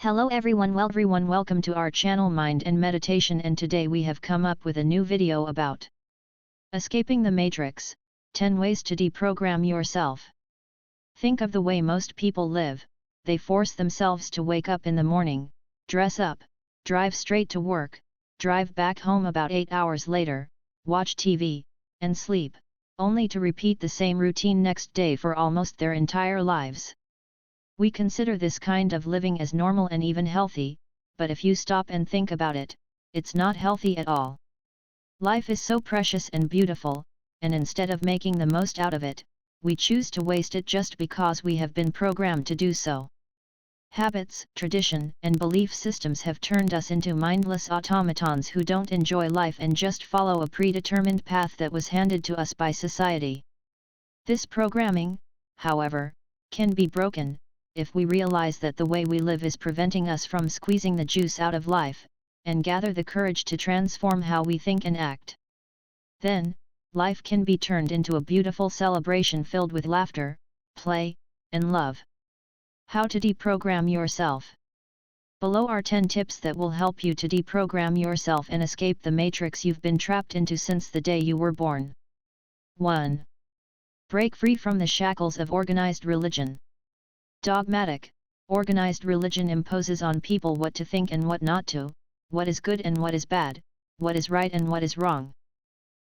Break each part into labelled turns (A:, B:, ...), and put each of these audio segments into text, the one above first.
A: Hello everyone, welcome to our channel Mind and Meditation, and today we have come up with a new video about escaping the matrix, 10 ways to deprogram yourself. Think of the way most people live. They force themselves to wake up in the morning, dress up, drive straight to work, drive back home about 8 hours later, watch TV, and sleep, only to repeat the same routine next day for almost their entire lives. We consider this kind of living as normal and even healthy, but if you stop and think about it, it's not healthy at all. Life is so precious and beautiful, and instead of making the most out of it, we choose to waste it just because we have been programmed to do so. Habits, tradition, and belief systems have turned us into mindless automatons who don't enjoy life and just follow a predetermined path that was handed to us by society. This programming, however, can be broken if we realize that the way we live is preventing us from squeezing the juice out of life, and gather the courage to transform how we think and act. Then, life can be turned into a beautiful celebration filled with laughter, play, and love. How to deprogram yourself. Below are 10 tips that will help you to deprogram yourself and escape the matrix you've been trapped into since the day you were born. 1. Break free from the shackles of organized religion. Dogmatic, organized religion imposes on people what to think and what not to, what is good and what is bad, what is right and what is wrong.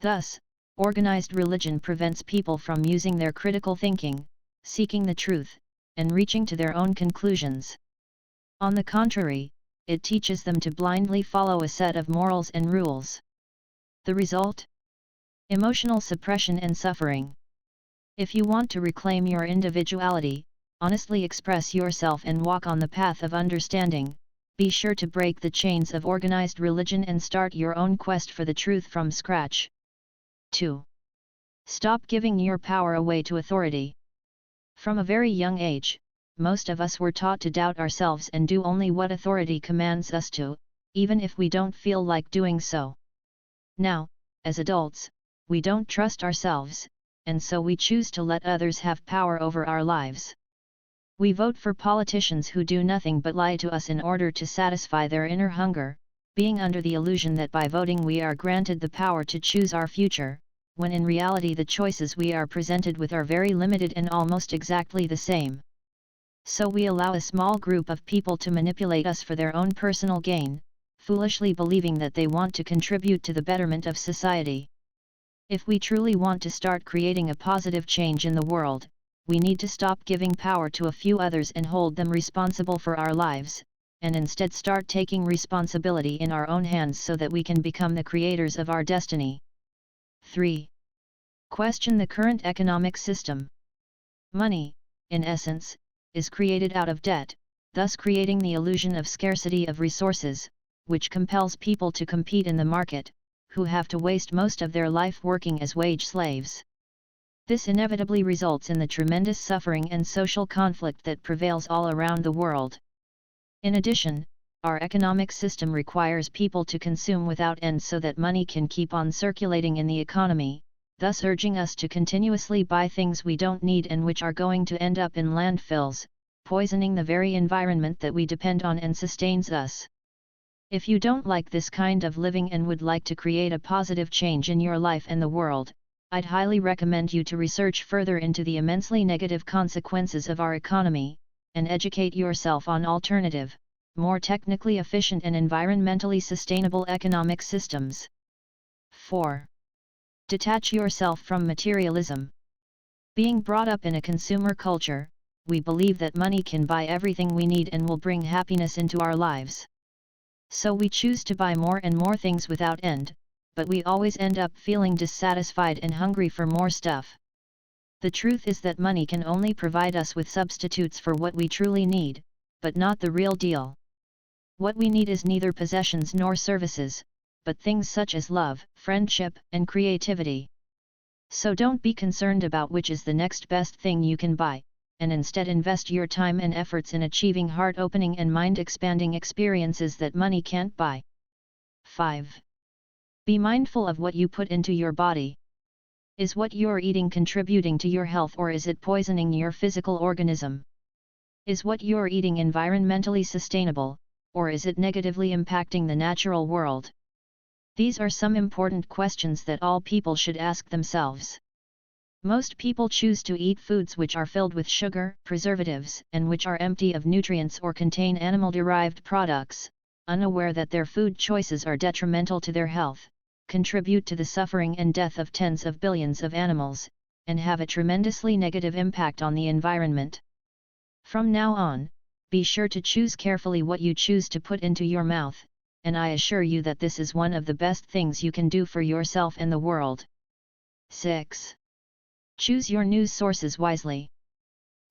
A: Thus, organized religion prevents people from using their critical thinking, seeking the truth, and reaching to their own conclusions. On the contrary, it teaches them to blindly follow a set of morals and rules. The result? Emotional suppression and suffering. If you want to reclaim your individuality, honestly express yourself and walk on the path of understanding, be sure to break the chains of organized religion and start your own quest for the truth from scratch. 2. Stop giving your power away to authority. From a very young age, most of us were taught to doubt ourselves and do only what authority commands us to, even if we don't feel like doing so. Now, as adults, we don't trust ourselves, and so we choose to let others have power over our lives. We vote for politicians who do nothing but lie to us in order to satisfy their inner hunger, being under the illusion that by voting we are granted the power to choose our future, when in reality the choices we are presented with are very limited and almost exactly the same. So we allow a small group of people to manipulate us for their own personal gain, foolishly believing that they want to contribute to the betterment of society. If we truly want to start creating a positive change in the world, we need to stop giving power to a few others and hold them responsible for our lives, and instead start taking responsibility in our own hands so that we can become the creators of our destiny. 3. Question the current economic system. Money, in essence, is created out of debt, thus creating the illusion of scarcity of resources, which compels people to compete in the market, who have to waste most of their life working as wage slaves. This inevitably results in the tremendous suffering and social conflict that prevails all around the world. In addition, our economic system requires people to consume without end so that money can keep on circulating in the economy, thus urging us to continuously buy things we don't need and which are going to end up in landfills, poisoning the very environment that we depend on and sustains us. If you don't like this kind of living and would like to create a positive change in your life and the world, I'd highly recommend you to research further into the immensely negative consequences of our economy, and educate yourself on alternative, more technically efficient and environmentally sustainable economic systems. 4. Detach yourself from materialism. Being brought up in a consumer culture, we believe that money can buy everything we need and will bring happiness into our lives. So we choose to buy more and more things without end, but we always end up feeling dissatisfied and hungry for more stuff. The truth is that money can only provide us with substitutes for what we truly need, but not the real deal. What we need is neither possessions nor services, but things such as love, friendship, and creativity. So don't be concerned about which is the next best thing you can buy, and instead invest your time and efforts in achieving heart-opening and mind-expanding experiences that money can't buy. 5. Be mindful of what you put into your body. Is what you're eating contributing to your health or is it poisoning your physical organism? Is what you're eating environmentally sustainable, or is it negatively impacting the natural world? These are some important questions that all people should ask themselves. Most people choose to eat foods which are filled with sugar, preservatives, and which are empty of nutrients or contain animal-derived products, unaware that their food choices are detrimental to their health, contribute to the suffering and death of tens of billions of animals, and have a tremendously negative impact on the environment. From now on, be sure to choose carefully what you choose to put into your mouth, and I assure you that this is one of the best things you can do for yourself and the world. 6. Choose your news sources wisely.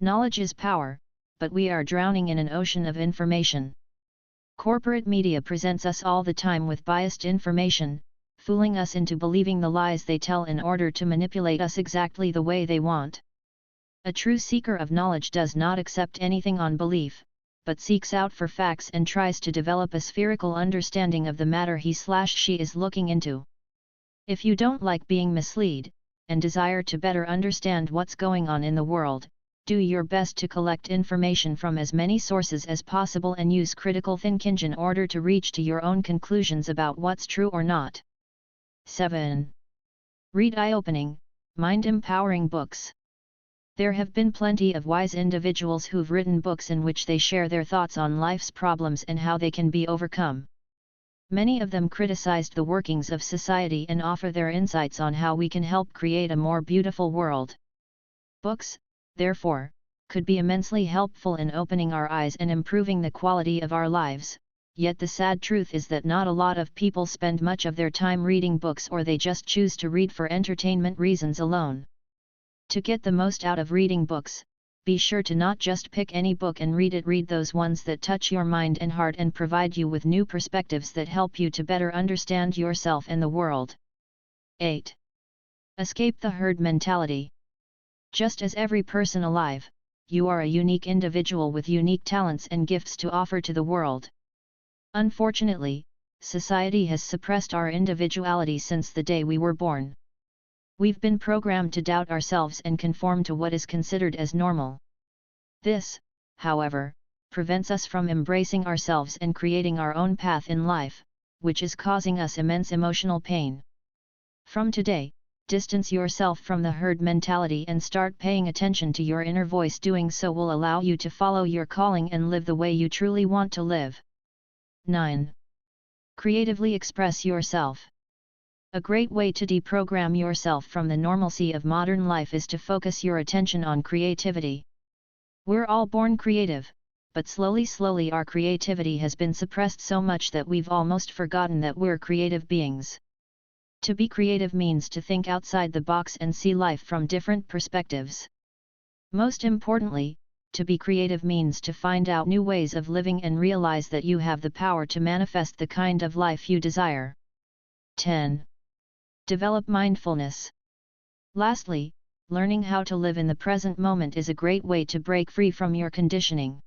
A: Knowledge is power, but we are drowning in an ocean of information. Corporate media presents us all the time with biased information, fooling us into believing the lies they tell in order to manipulate us exactly the way they want. A true seeker of knowledge does not accept anything on belief, but seeks out for facts and tries to develop a spherical understanding of the matter he/she is looking into. If you don't like being misled, and desire to better understand what's going on in the world, do your best to collect information from as many sources as possible and use critical thinking in order to reach to your own conclusions about what's true or not. 7. Read eye-opening, mind-empowering books. There have been plenty of wise individuals who've written books in which they share their thoughts on life's problems and how they can be overcome. Many of them criticized the workings of society and offer their insights on how we can help create a more beautiful world. Books, therefore, could be immensely helpful in opening our eyes and improving the quality of our lives, yet the sad truth is that not a lot of people spend much of their time reading books, or they just choose to read for entertainment reasons alone. To get the most out of reading books, be sure to not just pick any book and read it. Read those ones that touch your mind and heart and provide you with new perspectives that help you to better understand yourself and the world. 8. Escape the herd mentality. Just as every person alive, you are a unique individual with unique talents and gifts to offer to the world. Unfortunately, society has suppressed our individuality since the day we were born. We've been programmed to doubt ourselves and conform to what is considered as normal. This, however, prevents us from embracing ourselves and creating our own path in life, which is causing us immense emotional pain. From today, distance yourself from the herd mentality and start paying attention to your inner voice. Doing so will allow you to follow your calling and live the way you truly want to live. 9. Creatively express yourself. A great way to deprogram yourself from the normalcy of modern life is to focus your attention on creativity. We're all born creative, but slowly our creativity has been suppressed so much that we've almost forgotten that we're creative beings. To be creative means to think outside the box and see life from different perspectives. Most importantly, to be creative means to find out new ways of living and realize that you have the power to manifest the kind of life you desire. 10. Develop mindfulness. Lastly, learning how to live in the present moment is a great way to break free from your conditioning.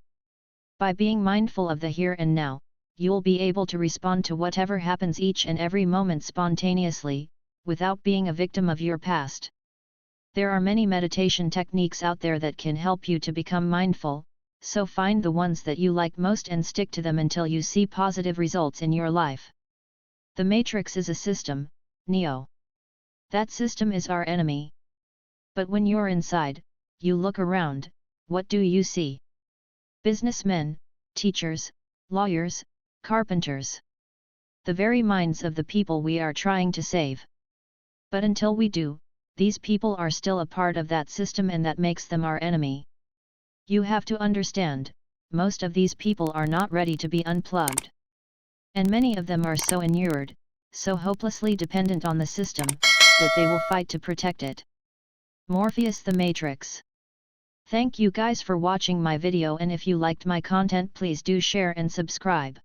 A: By being mindful of the here and now, you'll be able to respond to whatever happens each and every moment spontaneously, without being a victim of your past. There are many meditation techniques out there that can help you to become mindful, so find the ones that you like most and stick to them until you see positive results in your life. The Matrix is a system, Neo. That system is our enemy. But when you're inside, you look around, what do you see? Businessmen, teachers, lawyers, carpenters. The very minds of the people we are trying to save. But until we do, these people are still a part of that system, and that makes them our enemy. You have to understand, most of these people are not ready to be unplugged. And many of them are so inured, so hopelessly dependent on the system, that they will fight to protect it. Morpheus the Matrix. Thank you guys for watching my video, and if you liked my content, please do share and subscribe.